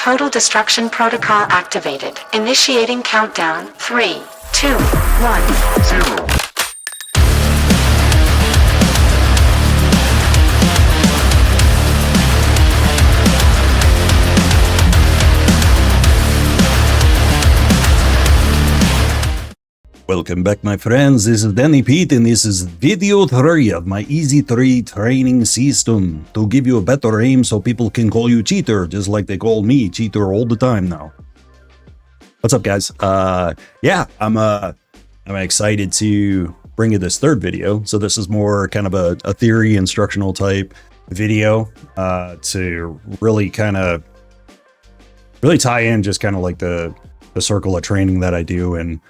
Total destruction protocol activated. Initiating countdown. 3, 2, 1, 0. Welcome back, my friends. This is Danny Pete, and this is video 3 of my Easy 3 training system to give you a better aim so people can call you cheater, just like they call me cheater all the time now. What's up, guys? Yeah, I'm excited to bring you this third video. So this is more kind of a theory instructional type video to really tie in just kind of like the circle of training that I do, and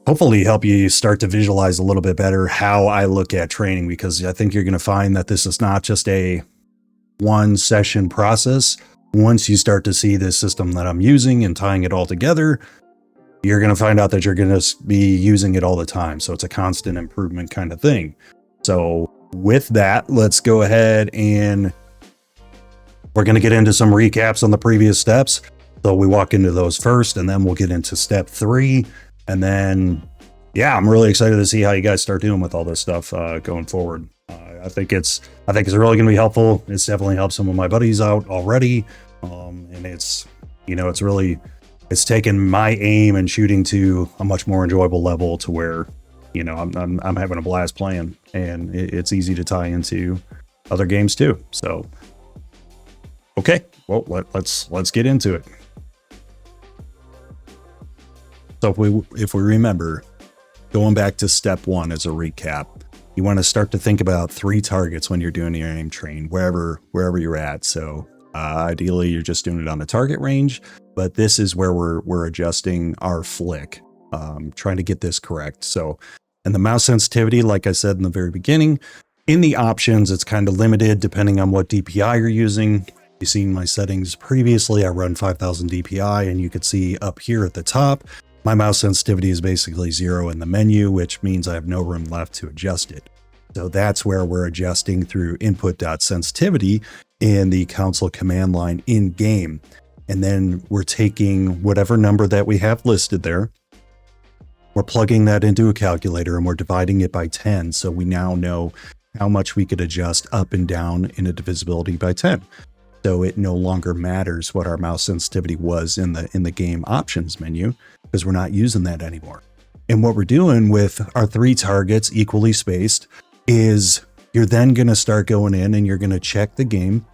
hopefully help you start to visualize a little bit better how I look at training, because I think you're going to find that this is not just a one session process. Once you start to see this system that I'm using and tying it all together, you're going to find out that you're going to be using it all the time. So it's a constant improvement kind of thing. So with that, let's go ahead and we're going to get into some recaps on the previous steps. So we walk into those first, and then we'll get into step 3. And then, yeah, I'm really excited to see how you guys start doing with all this stuff going forward. I think it's really going to be helpful. It's definitely helped some of my buddies out already, and it's taken my aim and shooting to a much more enjoyable level, to where I'm having a blast playing, and it's easy to tie into other games too. So, okay, well, let's get into it. So if we remember, going back to step 1 as a recap, you want to start to think about 3 targets when you're doing your aim train, wherever you're at. So ideally, you're just doing it on the target range, but this is where we're adjusting our flick, trying to get this correct. So, and the mouse sensitivity, like I said in the very beginning, in the options, it's kind of limited depending on what DPI you're using. You've seen my settings previously. I run 5000 DPI, and you could see up here at the top, my mouse sensitivity is basically 0 in the menu, which means I have no room left to adjust it. So that's where we're adjusting through input.sensitivity in the console command line in game. And then we're taking whatever number that we have listed there, we're plugging that into a calculator, and we're dividing it by 10. So we now know how much we could adjust up and down in a divisibility by 10. So it no longer matters what our mouse sensitivity was in the game options menu, because we're not using that anymore. And what we're doing with our 3 targets equally spaced is you're then going to start going in and you're going to check the game,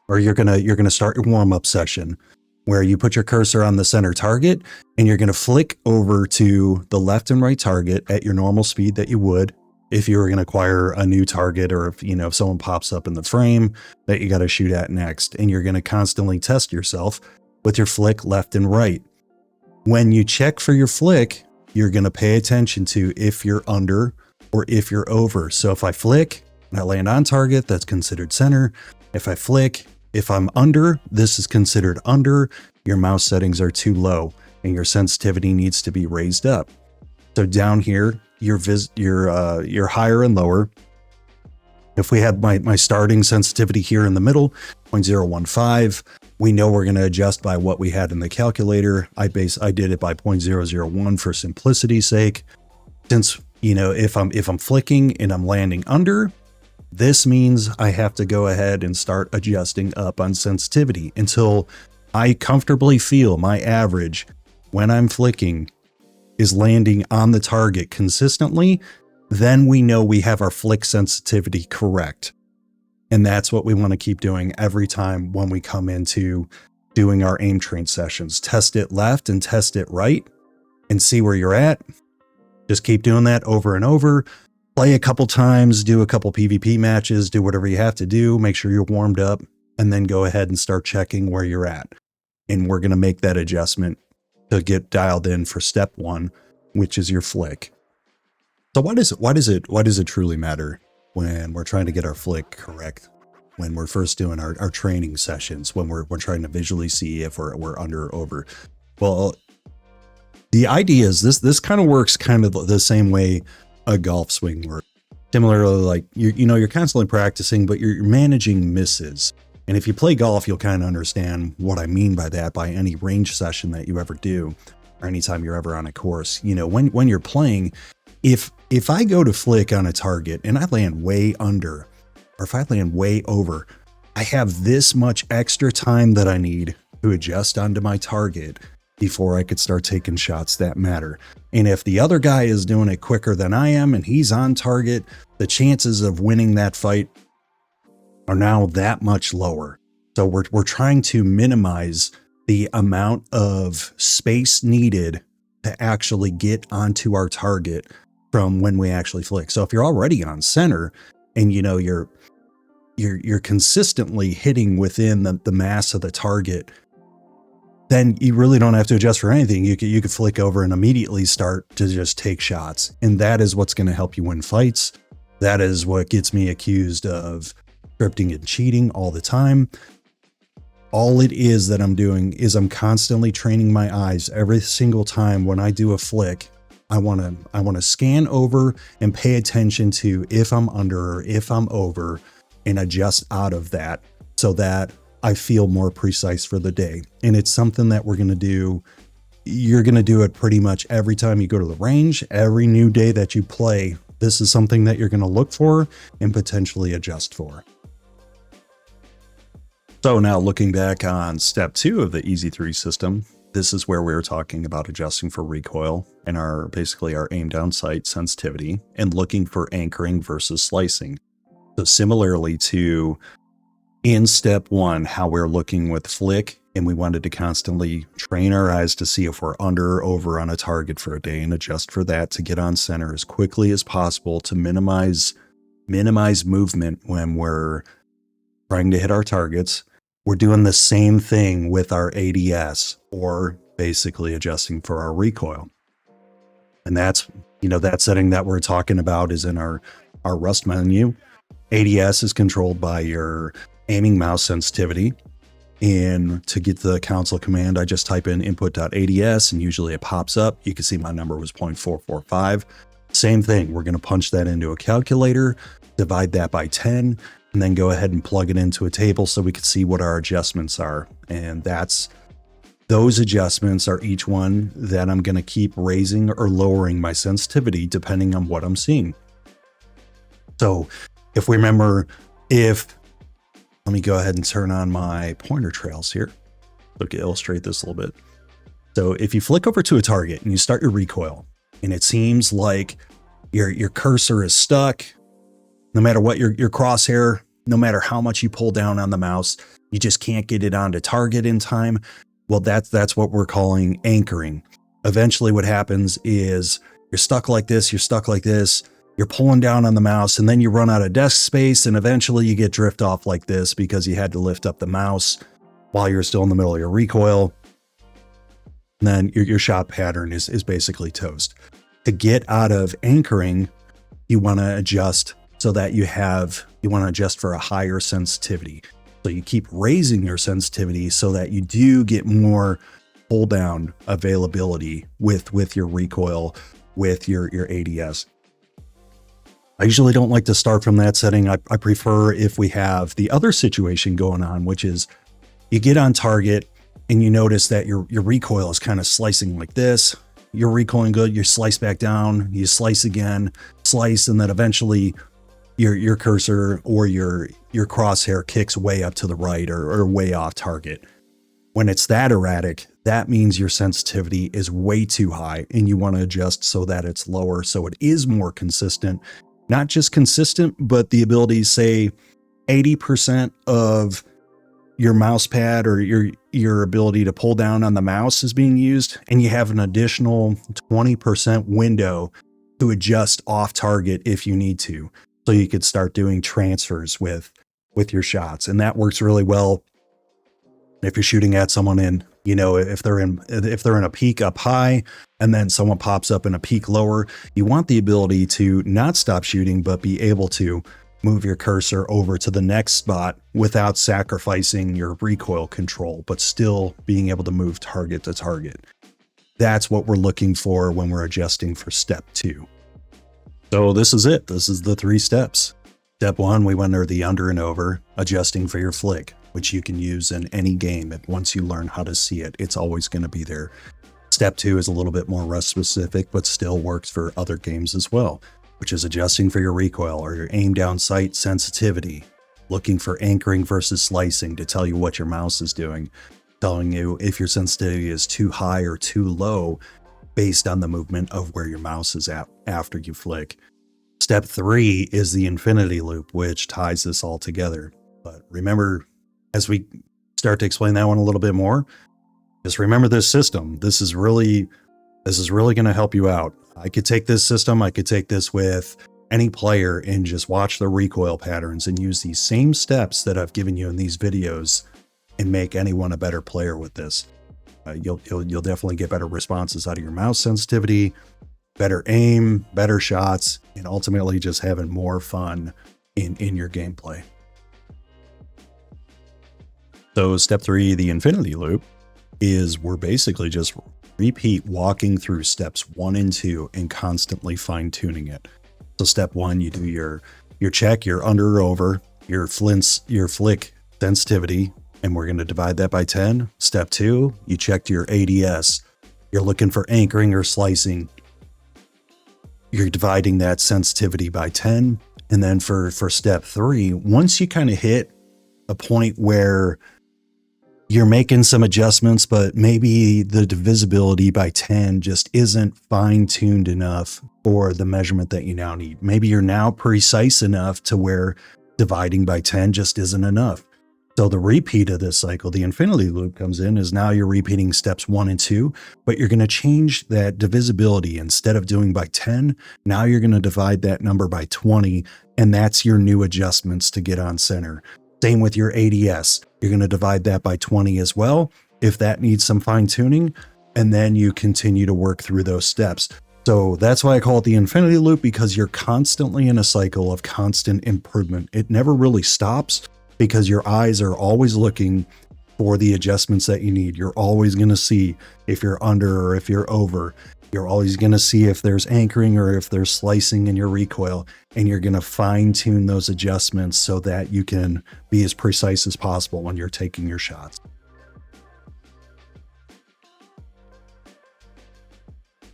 or you're going to start your warm-up session where you put your cursor on the center target, and you're going to flick over to the left and right target at your normal speed that you would if you were going to acquire a new target, or if someone pops up in the frame that you got to shoot at next. And you're going to constantly test yourself with your flick left and right. When you check for your flick, you're going to pay attention to if you're under or if you're over. So if I flick and I land on target, that's considered center. If I flick, if I'm under, this is considered under. Your mouse settings are too low and your sensitivity needs to be raised up. So down here, your higher and lower. If we have my starting sensitivity here in the middle, 0.015, we know we're going to adjust by what we had in the calculator. I did it by 0.001 for simplicity's sake. Since, if I'm flicking and I'm landing under, this means I have to go ahead and start adjusting up on sensitivity until I comfortably feel my average when I'm flicking is landing on the target consistently. Then we know we have our flick sensitivity correct. And that's what we want to keep doing every time when we come into doing our aim train sessions. Test it left and test it right and see where you're at. Just keep doing that over and over. Play a couple times, do a couple PvP matches, do whatever you have to do, make sure you're warmed up, and then go ahead and start checking where you're at. And we're going to make that adjustment to get dialed in for step 1, which is your flick. So why does it truly matter when we're trying to get our flick correct? When we're first doing our training sessions, when we're trying to visually see if we're under or over. Well, the idea is this kind of works kind of the same way a golf swing works. Similarly, like you're constantly practicing, but you're managing misses. And if you play golf, you'll kind of understand what I mean by that by any range session that you ever do, or anytime you're ever on a course. You know, when you're playing, if I go to flick on a target and I land way under, or if I land way over, I have this much extra time that I need to adjust onto my target before I could start taking shots that matter. And if the other guy is doing it quicker than I am and he's on target, the chances of winning that fight are now that much lower. So we're trying to minimize the amount of space needed to actually get onto our target from when we actually flick. So if you're already on center and you know you're consistently hitting within the mass of the target, then you really don't have to adjust for anything. You could flick over and immediately start to just take shots. And that is what's going to help you win fights. That is what gets me accused of scripting and cheating all the time. All it is that I'm doing is I'm constantly training my eyes every single time when I do a flick. I want to scan over and pay attention to if I'm under or if I'm over and adjust out of that so that I feel more precise for the day. And it's something that we're going to do. You're going to do it pretty much every time you go to the range, every new day that you play. This is something that you're going to look for and potentially adjust for. So now looking back on step 2 of the Easy 3 system, this is where we were talking about adjusting for recoil and basically our aim down sight sensitivity and looking for anchoring versus slicing. So similarly to in step 1, how we're looking with flick, and we wanted to constantly train our eyes to see if we're under or over on a target for a day and adjust for that to get on center as quickly as possible to minimize movement when we're trying to hit our targets. We're doing the same thing with our ADS, or basically adjusting for our recoil. And that's, that setting that we're talking about is in our Rust menu. ADS is controlled by your aiming mouse sensitivity. And to get the console command, I just type in input.ads and usually it pops up. You can see my number was 0.445. Same thing. We're going to punch that into a calculator, divide that by 10, and then go ahead and plug it into a table so we can see what our adjustments are. And those adjustments are each one that I'm going to keep raising or lowering my sensitivity depending on what I'm seeing. So if we remember, let me go ahead and turn on my pointer trails here. So to illustrate this a little bit. So if you flick over to a target and you start your recoil and it seems like your cursor is stuck, no matter what your crosshair, no matter how much you pull down on the mouse, you just can't get it onto target in time. Well, that's what we're calling anchoring. Eventually what happens is you're stuck like this, you're pulling down on the mouse, and then you run out of desk space, and eventually you get drift off like this because you had to lift up the mouse while you're still in the middle of your recoil. And then your shot pattern is basically toast. To get out of anchoring, you want to adjust so that you want to adjust for a higher sensitivity. So you keep raising your sensitivity so that you do get more pull down availability with your recoil, with your ADS. I usually don't like to start from that setting. I prefer if we have the other situation going on, which is you get on target and you notice that your recoil is kind of slicing like this. You're recoiling good, you slice back down, you slice again, slice, and then eventually your cursor or your crosshair kicks way up to the right or way off target. When it's that erratic, that means your sensitivity is way too high and you want to adjust so that it's lower so it is more consistent. Not just consistent, but the ability to say 80% of your mouse pad or your ability to pull down on the mouse is being used, and you have an additional 20% window to adjust off target if you need to. So you could start doing transfers with your shots. And that works really well if you're shooting at someone if they're in a peak up high and then someone pops up in a peak lower, you want the ability to not stop shooting, but be able to move your cursor over to the next spot without sacrificing your recoil control, but still being able to move target to target. That's what we're looking for when we're adjusting for step 2. So this is it. This is the 3 steps. Step 1, we went under the under and over, adjusting for your flick. which you can use in any game. And once you learn how to see it, it's always going to be there. Step 2 is a little bit more rust specific, but still works for other games as well, which is adjusting for your recoil or your aim down sight sensitivity, looking for anchoring versus slicing to tell you what your mouse is doing, telling you if your sensitivity is too high or too low based on the movement of where your mouse is at after you flick. Step 3 is the infinity loop, which ties this all together. But remember, as we start to explain that one a little bit more, just remember this system. This is really going to help you out. I could take this system, I could take this with any player and just watch the recoil patterns and use these same steps that I've given you in these videos and make anyone a better player with this. You'll definitely get better responses out of your mouse sensitivity, better aim, better shots, and ultimately just having more fun in your gameplay. So step 3, the infinity loop, is we're basically just repeat walking through steps 1 and 2 and constantly fine tuning it. So step 1, you do your check, your under or over, your flick sensitivity, and we're going to divide that by 10. Step 2, you checked your ADS. You're looking for anchoring or slicing. You're dividing that sensitivity by 10. And then for step 3, once you kind of hit a point where you're making some adjustments, but maybe the divisibility by 10 just isn't fine-tuned enough for the measurement that you now need. Maybe you're now precise enough to where dividing by 10 just isn't enough. So the repeat of this cycle, the infinity loop comes in, is now you're repeating steps 1 and 2, but you're going to change that divisibility. Instead of doing by 10, now you're going to divide that number by 20, and that's your new adjustments to get on center. Same with your ADS. You're going to divide that by 20 as well, if that needs some fine tuning, and then you continue to work through those steps. So that's why I call it the infinity loop, because you're constantly in a cycle of constant improvement. It never really stops because your eyes are always looking for the adjustments that you need. You're always going to see if you're under or if you're over. You're always going to see if there's anchoring or if there's slicing in your recoil, and you're going to fine tune those adjustments so that you can be as precise as possible when you're taking your shots.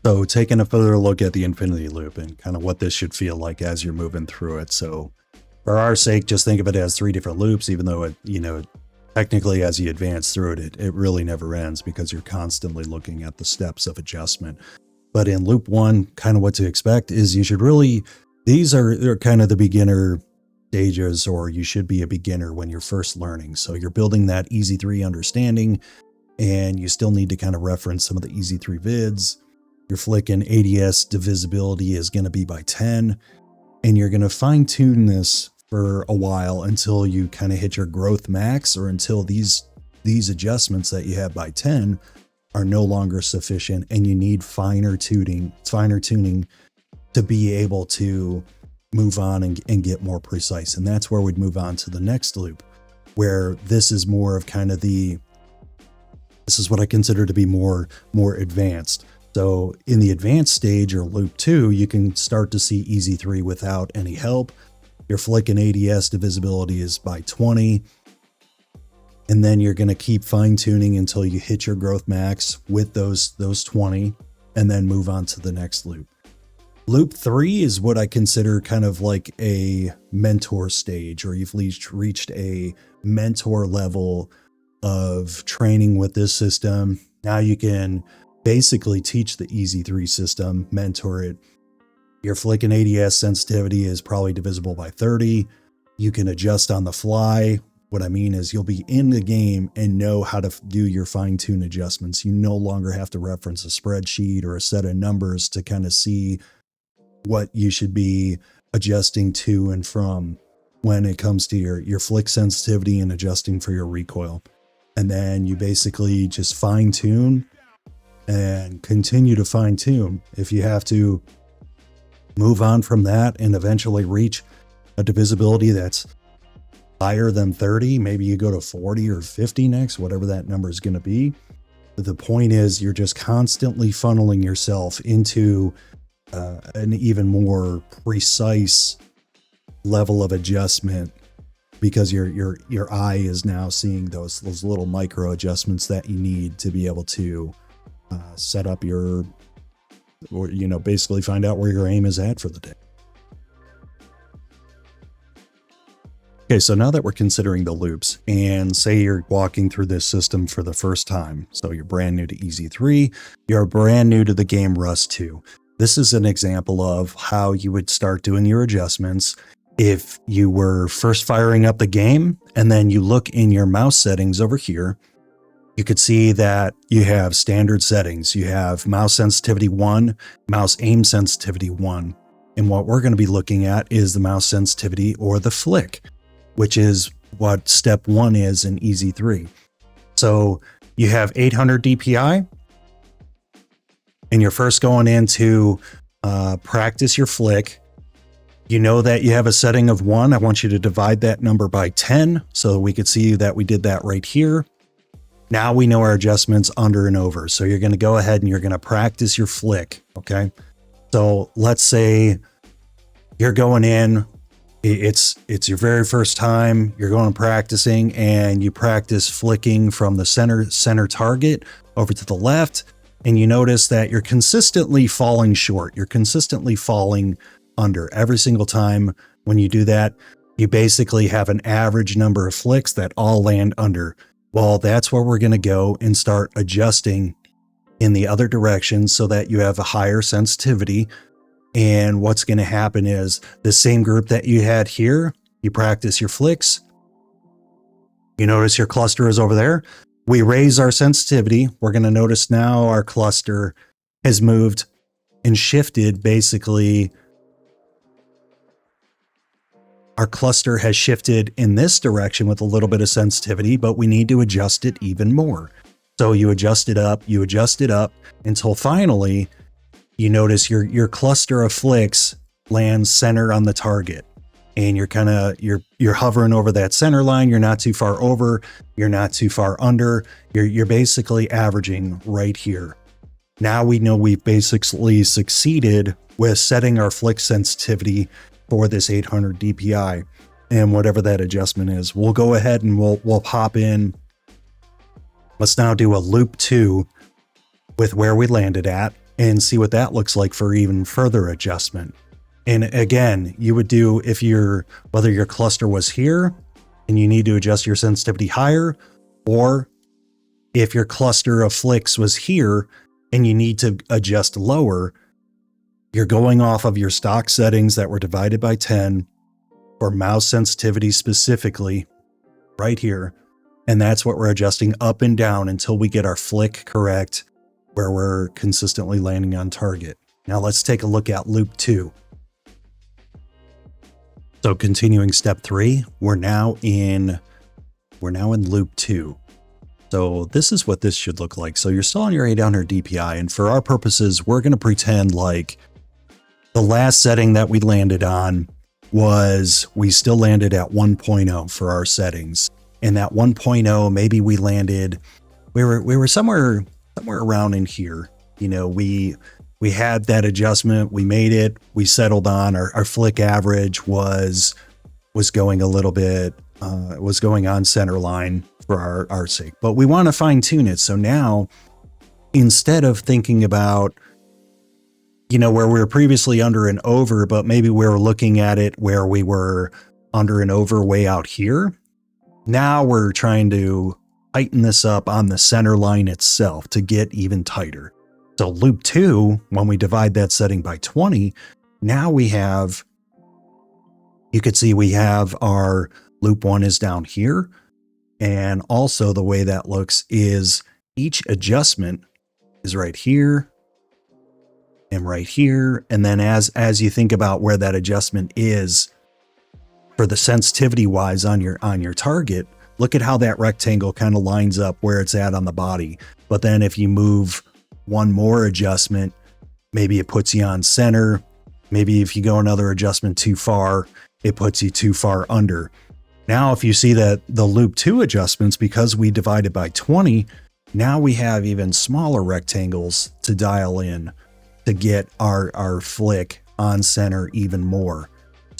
So taking a further look at the infinity loop and kind of what this should feel like as you're moving through it. So for our sake, just think of it as 3 different loops, even though it, technically as you advance through it, it really never ends because you're constantly looking at the steps of adjustment. But in loop 1, kind of what to expect is you should really, they're kind of the beginner stages, or you should be a beginner when you're first learning. So you're building that Easy 3 understanding, and you still need to kind of reference some of the Easy 3 vids. Your flick and ADS divisibility is going to be by 10, and you're going to fine tune this for a while until you kind of hit your growth max, or until these adjustments that you have by 10 are no longer sufficient, and you need finer tuning to be able to move on and get more precise. And that's where we'd move on to the next loop, where this is more of kind of this is what I consider to be more advanced. So in the advanced stage, or loop 2, you can start to see Easy 3 without any help. Your flick and ADS divisibility is by 20. And then you're going to keep fine tuning until you hit your growth max with those 20, and then move on to the next loop. Loop 3 is what I consider kind of like a mentor stage, or you've reached a mentor level of training with this system. Now you can basically teach the Easy 3 system, mentor it. Your flick and ADS sensitivity is probably divisible by 30. You can adjust on the fly. What I mean is you'll be in the game and know how to do your fine-tune adjustments. You no longer have to reference a spreadsheet or a set of numbers to kind of see what you should be adjusting to and from when it comes to your flick sensitivity and adjusting for your recoil. And then you basically just fine-tune and continue to fine-tune. If you have to move on from that and eventually reach a divisibility that's higher than 30, maybe you go to 40 or 50 next, whatever that number is going to be. But the point is, you're just constantly funneling yourself into an even more precise level of adjustment because your eye is now seeing those little micro adjustments that you need to be able to set up your, or basically find out where your aim is at for the day. Okay, so now that we're considering the loops, and say you're walking through this system for the first time, so you're brand new to EZ3, you're brand new to the game Rust 2. This is an example of how you would start doing your adjustments if you were first firing up the game, and then you look in your mouse settings over here. You could see that you have standard settings. You have mouse sensitivity 1, mouse aim sensitivity 1. And what we're going to be looking at is the mouse sensitivity, or the flick, which is what step 1 is in EZ3. So you have 800 DPI, and you're first going in to practice your flick. You know that you have a setting of 1. I want you to divide that number by 10 so we could see that we did that right here. Now we know our adjustments under and over. So you're going to go ahead and you're going to practice your flick. Okay. So let's say you're going in, it's your very first time, you're going practicing, and you practice flicking from the center target over to the left. And you notice that you're consistently falling short. You're consistently falling under every single time. When you do that, you basically have an average number of flicks that all land under. Well, that's where we're going to go and start adjusting in the other direction so that you have a higher sensitivity. And what's going to happen is the same group that you had here, you practice your flicks. You notice your cluster is over there. We raise our sensitivity. We're going to notice now our cluster has moved and shifted. Basically, our cluster has shifted in this direction with a little bit of sensitivity, but we need to adjust it even more. So you adjust it up until finally you notice your cluster of flicks lands center on the target. And you're hovering over that center line. You're not too far over. You're not too far under. You're basically averaging right here. Now we know we've basically succeeded with setting our flick sensitivity for this 800 DPI and whatever that adjustment is. We'll go ahead and we'll pop in. Let's now do a loop 2 with where we landed at and see what that looks like for even further adjustment. And again, you would do whether your cluster was here and you need to adjust your sensitivity higher, or if your cluster of flicks was here and you need to adjust lower, you're going off of your stock settings that were divided by 10 for mouse sensitivity specifically right here. And that's what we're adjusting up and down until we get our flick correct, where we're consistently landing on target. Now let's take a look at loop 2. So continuing step 3, we're now in loop 2. So this is what this should look like. So you're still on your 800 DPI, and for our purposes, we're going to pretend like the last setting that we landed on was we still landed at 1.0 for our settings. And that 1.0, maybe we landed, we were somewhere around in here. We had that adjustment, we made it, we settled on our flick average was going a little bit, was going on center line for our sake, but we want to fine tune it. So now, instead of thinking about, where we were previously under and over, but maybe we were looking at it where we were under and over way out here. Now we're trying to tighten this up on the center line itself to get even tighter. So loop 2, when we divide that setting by 20, now you could see we have our loop 1 is down here. And also the way that looks is each adjustment is right here and right here. And then as you think about where that adjustment is for the sensitivity wise on your target, look at how that rectangle kind of lines up where it's at on the body. But then if you move one more adjustment, maybe it puts you on center. Maybe if you go another adjustment too far, it puts you too far under. Now, if you see that the loop 2 adjustments, because we divided by 20, now we have even smaller rectangles to dial in to get our flick on center even more.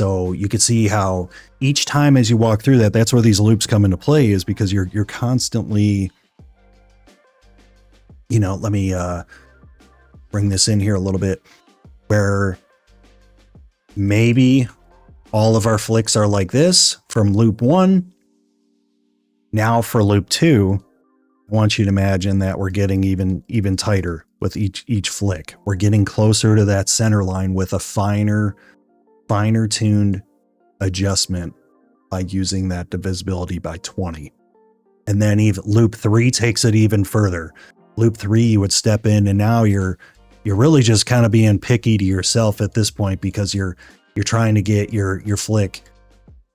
So you can see how each time as you walk through that, that's where these loops come into play, is because you're constantly, let me bring this in here a little bit, where maybe all of our flicks are like this from loop 1. Now for loop 2, I want you to imagine that we're getting even tighter with each flick. We're getting closer to that center line with a finer tuned adjustment by using that divisibility by 20. And then even loop 3 takes it even further. Loop 3, you would step in, and now you're really just kind of being picky to yourself at this point, because you're trying to get your flick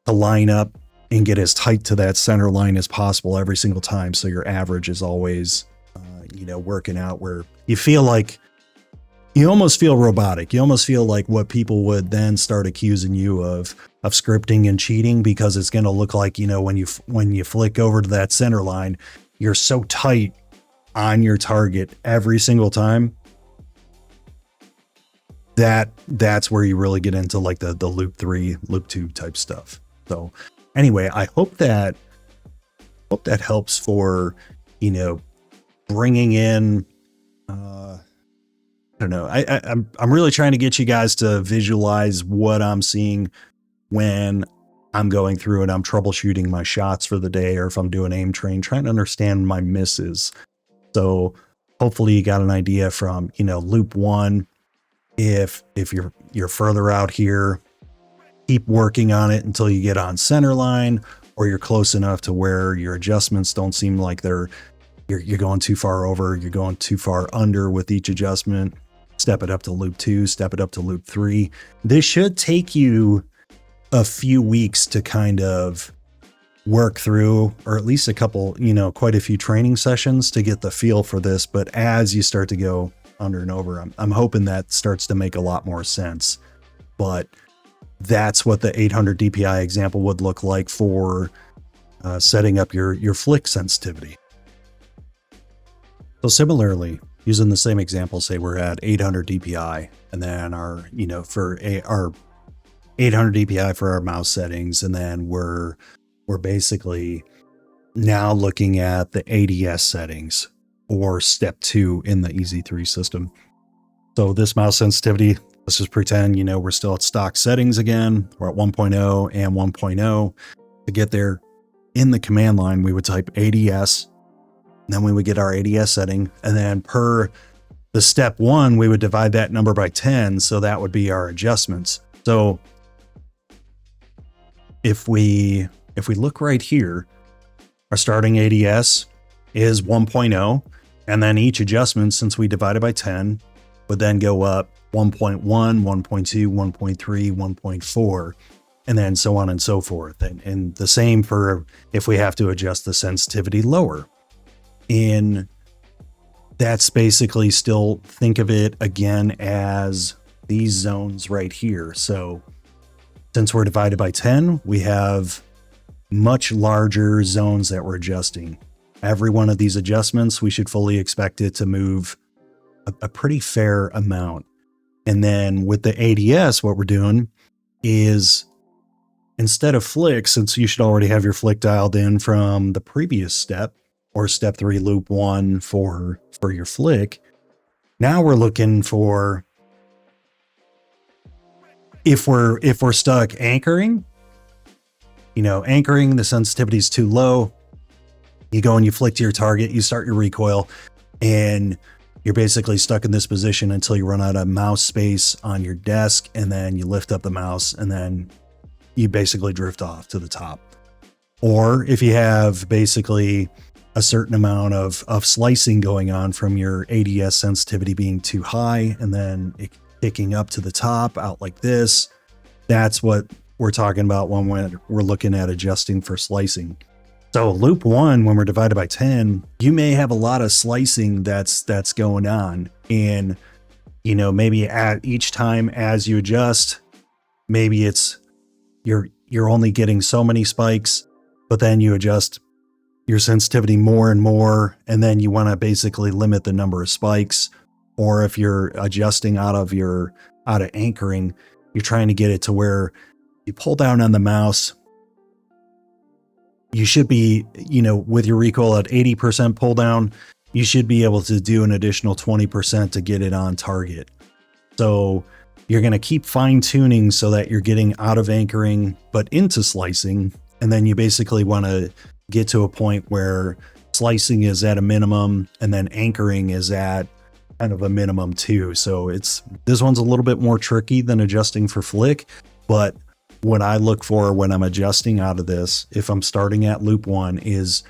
to line up and get as tight to that center line as possible every single time. So your average is always, working out where you feel like you almost feel robotic. You almost feel like what people would then start accusing you of scripting and cheating, because it's going to look like, when you flick over to that center line, you're so tight on your target every single time. That's where you really get into like the loop 3, loop 2 type stuff. So anyway, I hope that helps for, bringing in, I don't know. I'm really trying to get you guys to visualize what I'm seeing when I'm going through and I'm troubleshooting my shots for the day, or if I'm doing aim train, trying to understand my misses. So hopefully you got an idea from, loop 1. If you're further out here, keep working on it until you get on center line, or you're close enough to where your adjustments don't seem like you're going too far over, you're going too far under with each adjustment. Step it up to loop 2, step it up to loop 3. This should take you a few weeks to kind of work through, or at least a couple, quite a few training sessions to get the feel for this. But as you start to go under and over, I'm hoping that starts to make a lot more sense. But that's what the 800 DPI example would look like for setting up your flick sensitivity. So similarly, using the same example, say we're at 800 DPI, and then our 800 DPI for our mouse settings, and then we're basically now looking at the ADS settings, or step 2 in the EZ3 system. So this mouse sensitivity, let's just pretend, we're still at stock settings again. We're at 1.0 and 1.0. To get there in the command line, we would type ADS, and then we would get our ADS setting. And then per the step 1, we would divide that number by 10. So that would be our adjustments. So if we look right here, our starting ADS is 1.0, and then each adjustment, since we divided by 10, would then go up 1.1, 1.2, 1.3, 1.4, and then so on and so forth. And the same for if we have to adjust the sensitivity lower. And that's basically, still think of it again as these zones right here. So since we're divided by 10, we have much larger zones that we're adjusting. Every one of these adjustments, we should fully expect it to move a pretty fair amount. And then with the ADS, what we're doing is, instead of flick, since you should already have your flick dialed in from the previous step, or step 3, loop 1 for your flick, now we're looking for, if we're stuck anchoring, anchoring, the sensitivity is too low. You go and you flick to your target, you start your recoil, and you're basically stuck in this position until you run out of mouse space on your desk, and then you lift up the mouse, and then you basically drift off to the top. Or if you have basically a certain amount of slicing going on from your ADS sensitivity being too high, and then it kicking up to the top out like this, that's what we're talking about when we're looking at adjusting for slicing. So loop 1, when we're divided by 10, you may have a lot of slicing that's going on. And, maybe at each time as you adjust, maybe it's you're only getting so many spikes, but then you adjust your sensitivity more and more, and then you want to basically limit the number of spikes. Or if you're adjusting out of anchoring, you're trying to get it to where You pull down on the mouse, you should be, with your recoil at 80% pull down, you should be able to do an additional 20% to get it on target. So you're going to keep fine tuning so that you're getting out of anchoring, but into slicing. And then you basically want to get to a point where slicing is at a minimum and then anchoring is at kind of a minimum too. So this one's a little bit more tricky than adjusting for flick, but what I look for when I'm adjusting out of this, if I'm starting at loop 1, is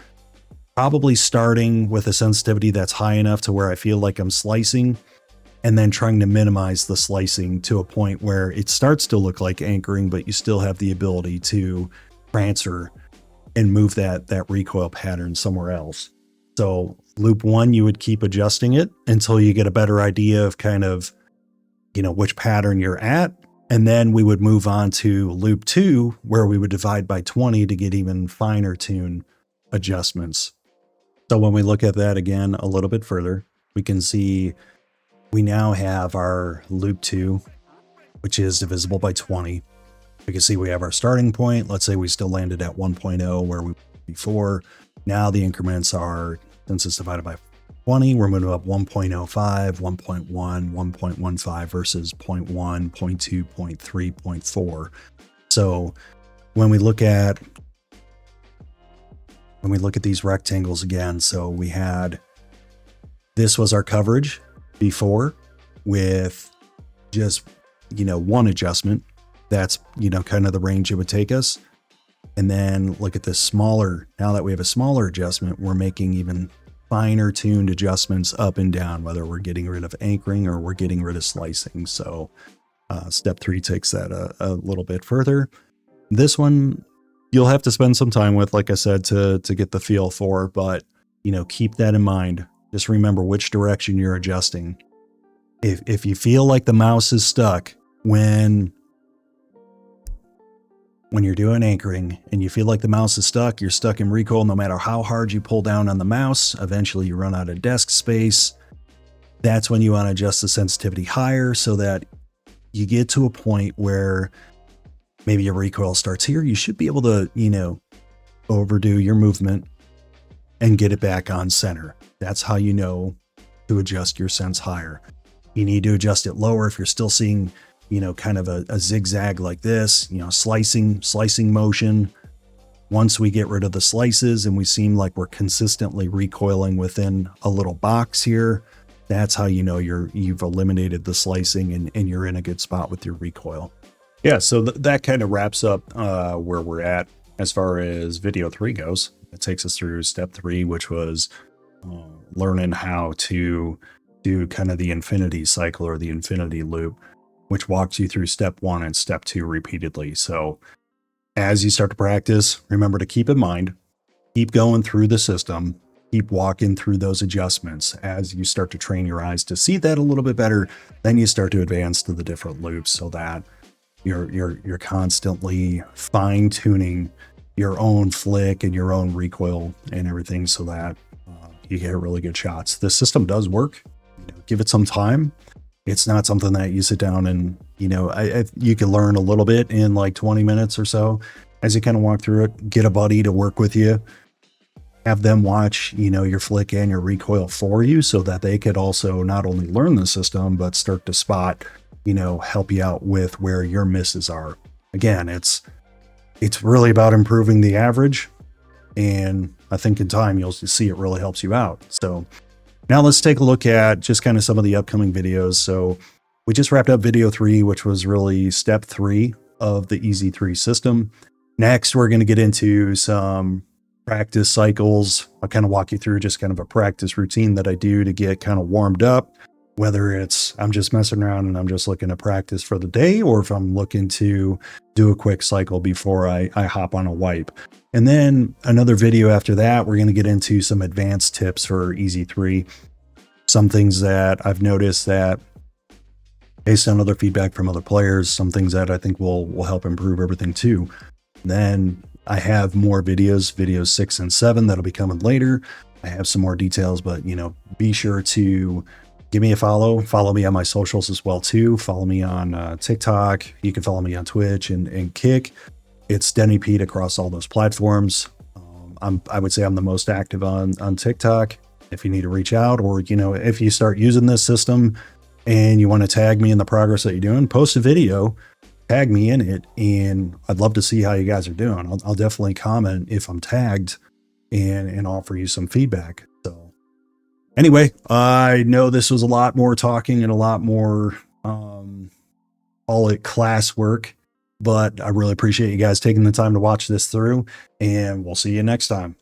probably starting with a sensitivity that's high enough to where I feel like I'm slicing, and then trying to minimize the slicing to a point where it starts to look like anchoring, but you still have the ability to transfer and move that recoil pattern somewhere else. So loop 1, you would keep adjusting it until you get a better idea of kind of, which pattern you're at. And then we would move on to loop 2, where we would divide by 20 to get even finer tune adjustments. So when we look at that again a little bit further, we can see we now have our loop 2, which is divisible by 20. We can see we have our starting point. Let's say we still landed at 1.0 where we were before. Now the increments are, since it's divided by 20, we're moving up 1.05, 1.1, 1.15 versus 0.1, 0.2, 0.3, 0.4. So when we look at these rectangles again, so we had, this was our coverage before with just, one adjustment. That's, kind of the range it would take us. And then look at this smaller, now that we have a smaller adjustment, we're making even finer tuned adjustments up and down, whether we're getting rid of anchoring or we're getting rid of slicing. So step 3 takes that a little bit further. This one you'll have to spend some time with, like I said, to get the feel for, but keep that in mind. Just remember which direction you're adjusting. If you feel like the mouse is stuck when you're doing anchoring and you feel like the mouse is stuck, you're stuck in recoil no matter how hard you pull down on the mouse, eventually you run out of desk space. That's when you want to adjust the sensitivity higher so that you get to a point where maybe your recoil starts here. You should be able to, overdo your movement and get it back on center. That's how you know to adjust your sense higher. You need to adjust it lower if you're still seeing kind of a zigzag like this, slicing motion. Once we get rid of the slices and we seem like we're consistently recoiling within a little box here, that's how you know you've eliminated the slicing and you're in a good spot with your recoil. Yeah, so that kind of wraps up where we're at as far as video 3 goes. It takes us through step 3, which was learning how to do kind of the infinity cycle or the infinity loop, which walks you through step 1 and step 2 repeatedly. So as you start to practice, remember to keep in mind, keep going through the system, keep walking through those adjustments. As you start to train your eyes to see that a little bit better, then you start to advance to the different loops so that you're constantly fine tuning your own flick and your own recoil and everything so that you get really good shots. The system does work. Give it some time. It's not something that you sit down and, you can learn a little bit in like 20 minutes or so as you kind of walk through it. Get a buddy to work with you. Have them watch, your flick and your recoil for you so that they could also not only learn the system, but start to spot, help you out with where your misses are. Again, it's really about improving the average. And I think in time, you'll see it really helps you out. So now let's take a look at just kind of some of the upcoming videos. So we just wrapped up video 3, which was really step 3 of the Easy 3 system. Next, we're going to get into some practice cycles. I'll kind of walk you through just kind of a practice routine that I do to get kind of warmed up, whether it's I'm just messing around and I'm just looking to practice for the day, or if I'm looking to do a quick cycle before I hop on a wipe. And then another video after that, we're going to get into some advanced tips for Easy 3. Some things that I've noticed that, based on other feedback from other players, some things that I think will help improve everything too. Then I have more videos 6 and 7 that'll be coming later. I have some more details, but be sure to give me a follow. Follow me on my socials as well too. Follow me on TikTok. You can follow me on Twitch and Kick. It's Denny Pete across all those platforms. I would say I'm the most active on TikTok. If you need to reach out, or if you start using this system and you want to tag me in the progress that you're doing, post a video, tag me in it, and I'd love to see how you guys are doing. I'll definitely comment if I'm tagged and offer you some feedback. So anyway, I know this was a lot more talking and a lot more, call it classwork, but I really appreciate you guys taking the time to watch this through, and we'll see you next time.